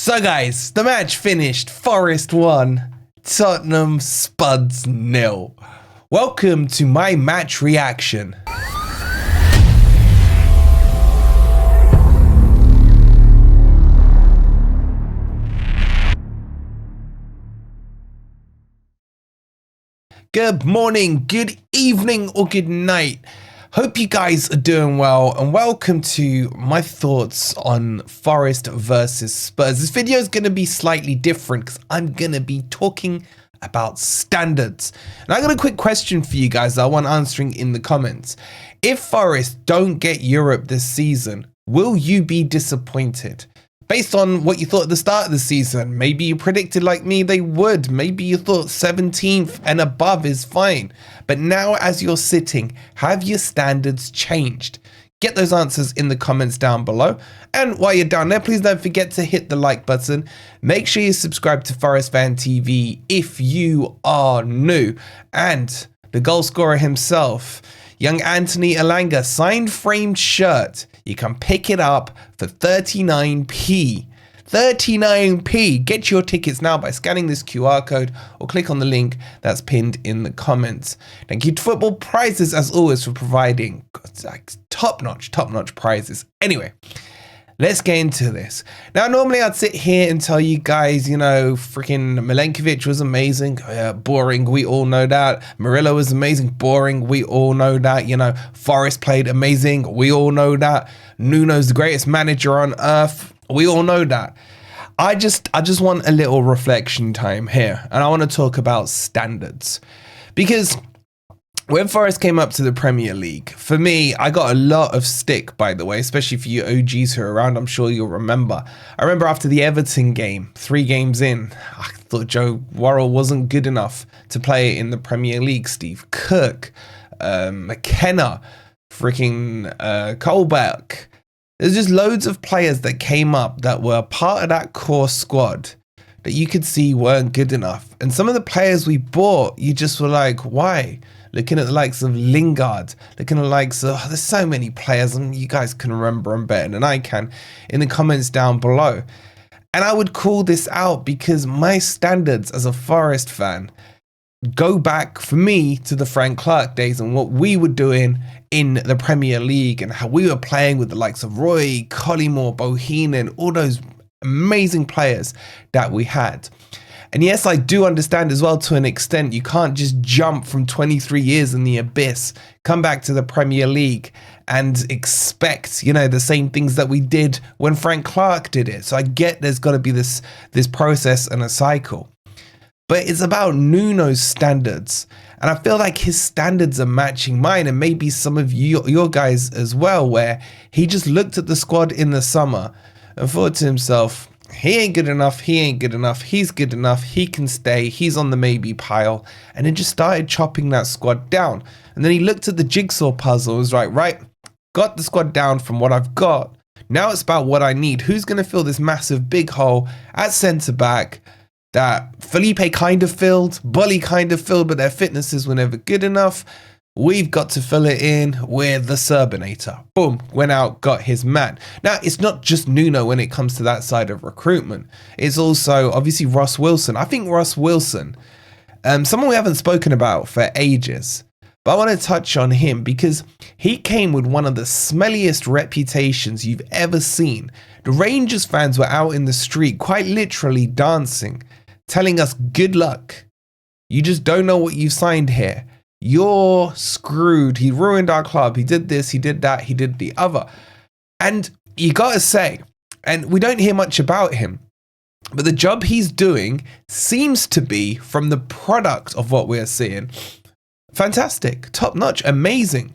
So guys, the match finished. Forest 1, Tottenham Spuds 0. Welcome to my match reaction. Good morning, good evening, or good night. Hope you guys are doing well, and welcome to my thoughts on Forest versus Spurs. This video is going to be slightly different because I'm going to be talking about standards. And I got a quick question for you guys that I want answering in the comments. If Forest don't get Europe this season, will you be disappointed? Based on what you thought at the start of the season, maybe you predicted like me they would. Maybe you thought 17th and above is fine. But now as you're sitting, have your standards changed? Get those answers in the comments down below. And while you're down there, please don't forget to hit the like button. Make sure you subscribe to Forest Fan TV if you are new. And the goal scorer himself, young Anthony Elanga, signed framed shirt. You can pick it up for 39p. 39p. Get your tickets now by scanning this QR code or click on the link that's pinned in the comments. Thank you to Football Prizes as always for providing top-notch prizes. Anyway, let's get into this. Now, normally I'd sit here and tell you guys, you know, freaking Milenkovic was amazing. Boring, we all know that. Murillo was amazing. Boring, we all know that. You know, Forest played amazing. We all know that. Nuno's the greatest manager on earth. We all know that. I just want a little reflection time here. And I want to talk about standards. Because when Forest came up to the Premier League, for me, I got a lot of stick, by the way, especially for you OGs who are around. I'm sure you'll remember. I remember after the Everton game, 3 games in, I thought Joe Worrell wasn't good enough to play in the Premier League. Steve Cook, McKenna, freaking Colbeck. There's just loads of players that came up that were part of that core squad that you could see weren't good enough. And some of the players we bought, you just were like, why? Looking at the likes of Lingard, looking at the likes of, there's so many players, and you guys can remember them better than I can in the comments down below. And I would call this out because my standards as a Forest fan go back for me to the Frank Clark days and what we were doing in the Premier League and how we were playing with the likes of Roy, Collymore, Bohinen, all those amazing players that we had. And yes, I do understand as well to an extent, you can't just jump from 23 years in the abyss, come back to the Premier League and expect, you know, the same things that we did when Frank Clark did it. So I get there's got to be this process and a cycle. But it's about Nuno's standards. And I feel like his standards are matching mine and maybe some of your guys as well, where he just looked at the squad in the summer and thought to himself, he ain't good enough, he ain't good enough, he's good enough, he can stay, he's on the maybe pile, and then just started chopping that squad down. And then he looked at the jigsaw puzzle and was like, right, got the squad down from what I've got. Now it's about what I need. Who's going to fill this massive big hole at centre-back that Felipe kind of filled, Bully kind of filled, but their fitnesses were never good enough? We've got to fill it in with the Serbinator. Boom, went out, got his man. Now, it's not just Nuno when it comes to that side of recruitment. It's also, obviously, Ross Wilson. I think Ross Wilson, someone we haven't spoken about for ages, but I want to touch on him because he came with one of the smelliest reputations you've ever seen. The Rangers fans were out in the street, quite literally dancing, telling us good luck. You just don't know what you've signed here. You're screwed. He ruined our club. He did this, he did that, he did the other. And you gotta say, and we don't hear much about him, but the job he's doing seems to be, from the product of what we're seeing, fantastic, top notch, amazing.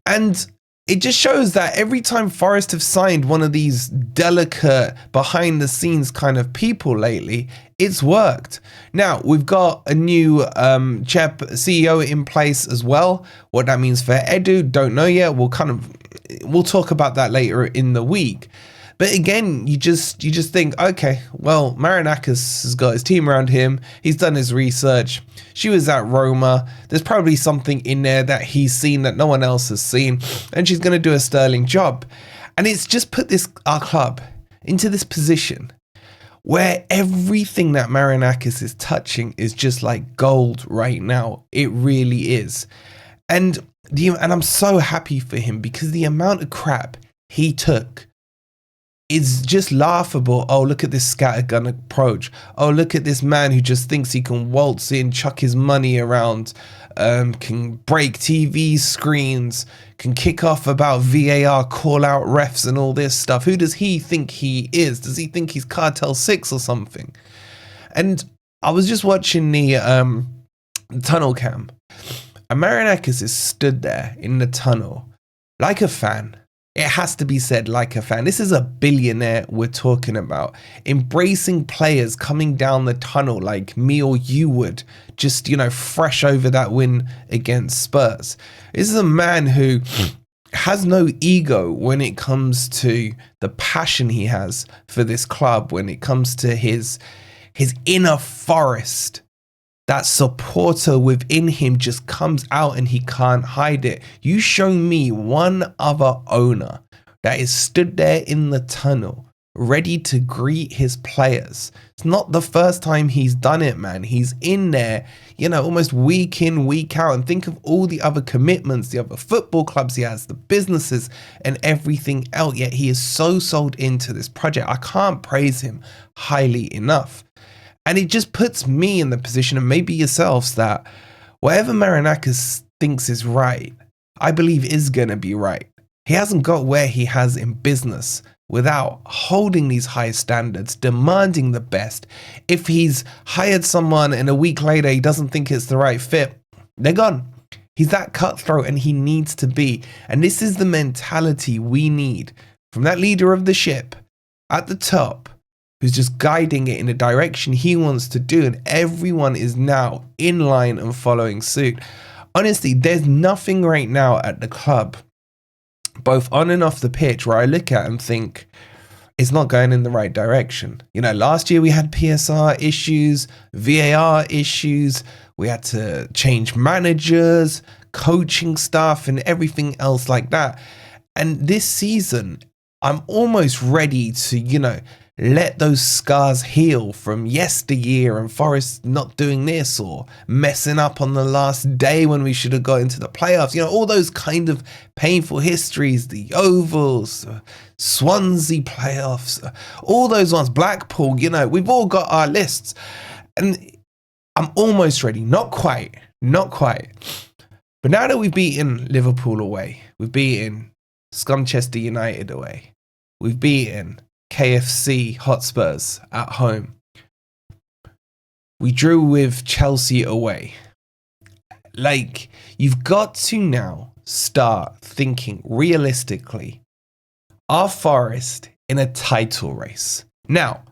And it just shows that every time Forest have signed one of these delicate behind the scenes kind of people lately, it's worked. Now, we've got a new CEO in place as well. What that means for Edu, don't know yet. We'll talk about that later in the week. But again, you just think, okay, well, Marinakis has got his team around him. He's done his research. She was at Roma. There's probably something in there that he's seen that no one else has seen. And she's going to do a sterling job. And it's just put our club into this position where everything that Marinakis is touching is just like gold right now. It really is. And I'm so happy for him, because the amount of crap he took is just laughable. Oh, look at this scattergun approach. Oh, look at this man who just thinks he can waltz in, chuck his money around, can break TV screens, can kick off about VAR, call out refs and all this stuff. Who does he think he is? Does he think he's Cartel 6 or something? And I was just watching the tunnel cam, and Marinakis is stood there in the tunnel like a fan. It has to be said, like a fan. This is a billionaire we're talking about, embracing players coming down the tunnel like me or you would, just, fresh over that win against Spurs. This is a man who has no ego when it comes to the passion he has for this club, when it comes to his inner forest. That supporter within him just comes out and he can't hide it. You show me one other owner that is stood there in the tunnel ready to greet his players. It's not the first time he's done it, man. He's in there, almost week in, week out. And think of all the other commitments, the other football clubs he has, the businesses and everything else. Yet he is so sold into this project. I can't praise him highly enough. And it just puts me in the position, and maybe yourselves, that whatever Marinakis thinks is right, I believe is going to be right. He hasn't got where he has in business without holding these high standards, demanding the best. If he's hired someone and a week later he doesn't think it's the right fit, they're gone. He's that cutthroat, and he needs to be. And this is the mentality we need from that leader of the ship at the top, who's just guiding it in the direction he wants to do, and everyone is now in line and following suit. Honestly, there's nothing right now at the club, both on and off the pitch, where I look at and think it's not going in the right direction. Last year we had PSR issues, VAR issues, we had to change managers, coaching staff and everything else like that. And this season, I'm almost ready to, let those scars heal from yesteryear and Forest not doing this or messing up on the last day when we should have got into the playoffs. All those kind of painful histories, the Ovals, Swansea playoffs, all those ones, Blackpool, we've all got our lists. And I'm almost ready. Not quite. But now that we've beaten Liverpool away, we've beaten Scumchester United away, we've beaten KFC Hotspurs at home, we drew with Chelsea away. Like, you've got to now start thinking realistically, are Forest in a title race? Now,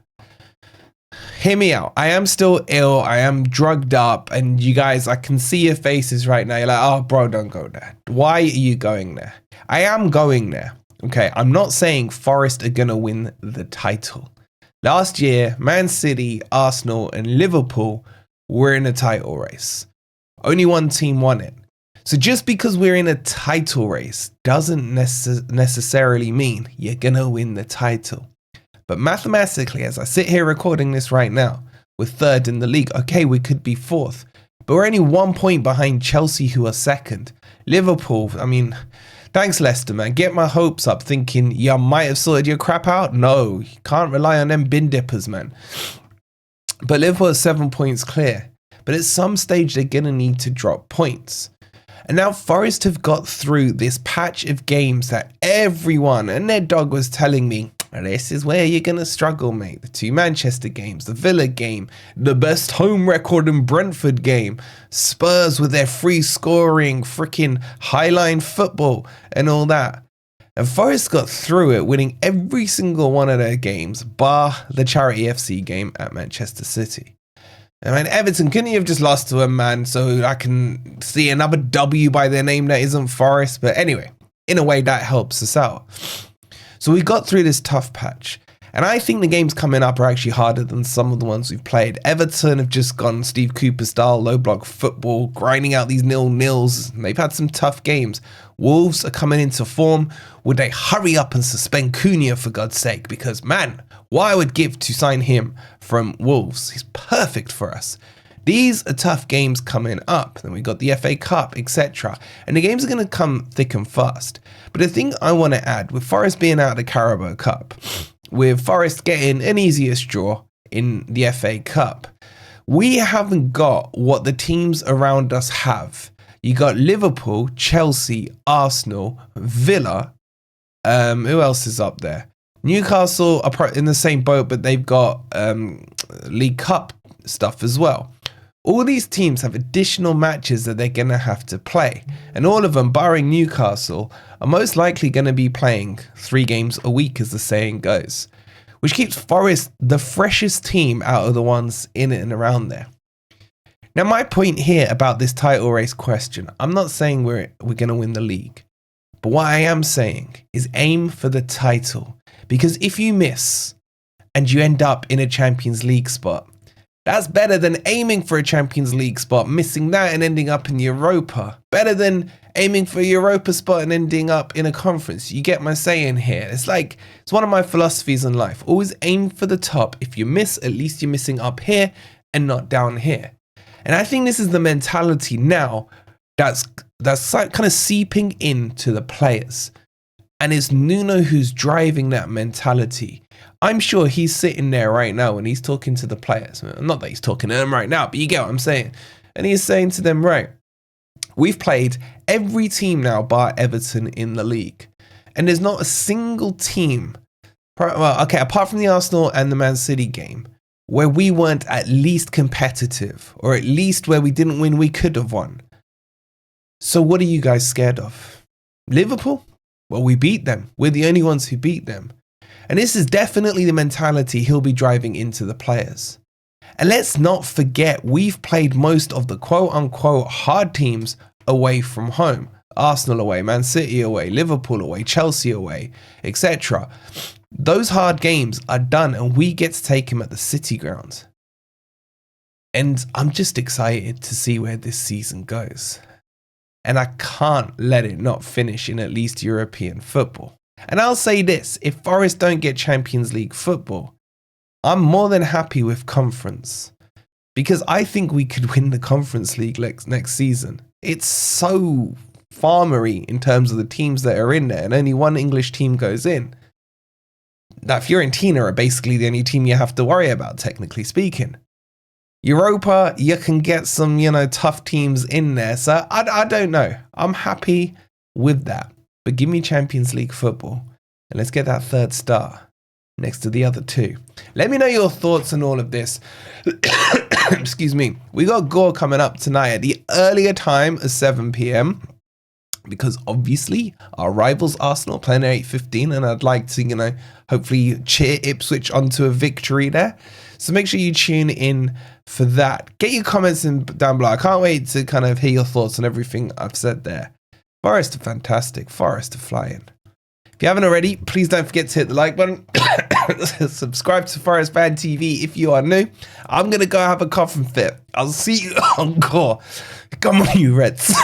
hear me out. I am still ill. I am drugged up. And you guys, I can see your faces right now. You're like, oh, bro, don't go there. Why are you going there? I am going there. Okay, I'm not saying Forest are going to win the title. Last year, Man City, Arsenal and Liverpool were in a title race. Only one team won it. So just because we're in a title race doesn't necessarily mean you're going to win the title. But mathematically, as I sit here recording this right now, we're third in the league. Okay, we could be fourth. But we're only 1 point behind Chelsea, who are second. Liverpool, thanks, Leicester, man. Get my hopes up thinking you might have sorted your crap out. No, you can't rely on them bin dippers, man. But Liverpool is 7 points clear. But at some stage, they're going to need to drop points. And now Forest have got through this patch of games that everyone and their dog was telling me, this is where you're going to struggle, mate. The 2 Manchester games, the Villa game, the best home record in Brentford game, Spurs with their free scoring, freaking highline football and all that. And Forest got through it, winning every single one of their games, bar the Charity FC game at Manchester City. Everton, couldn't you have just lost to them, man? So I can see another W by their name that isn't Forest. But anyway, in a way, that helps us out. So we got through this tough patch. And I think the games coming up are actually harder than some of the ones we've played. Everton have just gone Steve Cooper style, low block football, grinding out these 0-0s. They've had some tough games. Wolves are coming into form. Would they hurry up and suspend Cunha for God's sake? Because man, what I would give to sign him from Wolves. He's perfect for us. These are tough games coming up. Then we got the FA Cup, etc. And the games are going to come thick and fast. But the thing I want to add, with Forest being out of the Carabao Cup, with Forest getting an easiest draw in the FA Cup, we haven't got what the teams around us have. You got Liverpool, Chelsea, Arsenal, Villa. Who else is up there? Newcastle are in the same boat, but they've got League Cup stuff as well. All these teams have additional matches that they're going to have to play. And all of them, barring Newcastle, are most likely going to be playing 3 games a week, as the saying goes. Which keeps Forest the freshest team out of the ones in and around there. Now, my point here about this title race question, I'm not saying we're going to win the league. But what I am saying is aim for the title. Because if you miss and you end up in a Champions League spot, that's better than aiming for a Champions League spot, missing that and ending up in Europa. Better than aiming for a Europa spot and ending up in a conference. You get my saying here. It's one of my philosophies in life. Always aim for the top. If you miss, at least you're missing up here and not down here. And I think this is the mentality now that's kind of seeping into the players. And it's Nuno who's driving that mentality. I'm sure he's sitting there right now and he's talking to the players. Not that he's talking to them right now, but you get what I'm saying. And he's saying to them, right, we've played every team now bar Everton in the league. And there's not a single team, apart from the Arsenal and the Man City game, where we weren't at least competitive, or at least where we didn't win, we could have won. So what are you guys scared of? Liverpool? Well, we beat them. We're the only ones who beat them. And this is definitely the mentality he'll be driving into the players. And let's not forget, we've played most of the quote-unquote hard teams away from home. Arsenal away, Man City away, Liverpool away, Chelsea away, etc. Those hard games are done and we get to take them at the City ground. And I'm just excited to see where this season goes. And I can't let it not finish in at least European football. And I'll say this, if Forest don't get Champions League football, I'm more than happy with conference. Because I think we could win the Conference League next season. It's so farmery in terms of the teams that are in there, and only one English team goes in. Now, Fiorentina are basically the only team you have to worry about, technically speaking. Europa, you can get some, tough teams in there. So I don't know. I'm happy with that. But give me Champions League football. And let's get that 3rd star next to the other 2. Let me know your thoughts on all of this. Excuse me. We got Gore coming up tonight at the earlier time of 7 p.m. Because obviously our rivals Arsenal playing at 8:15, and I'd like to, hopefully cheer Ipswich onto a victory there. So make sure you tune in for that. Get your comments in down below. I can't wait to kind of hear your thoughts on everything I've said there. Forest are fantastic. Forest are flying. If you haven't already, please don't forget to hit the like button. Subscribe to Forest Fan TV if you are new. I'm going to go have a coffin fit. I'll see you on Core. Come on, you Reds.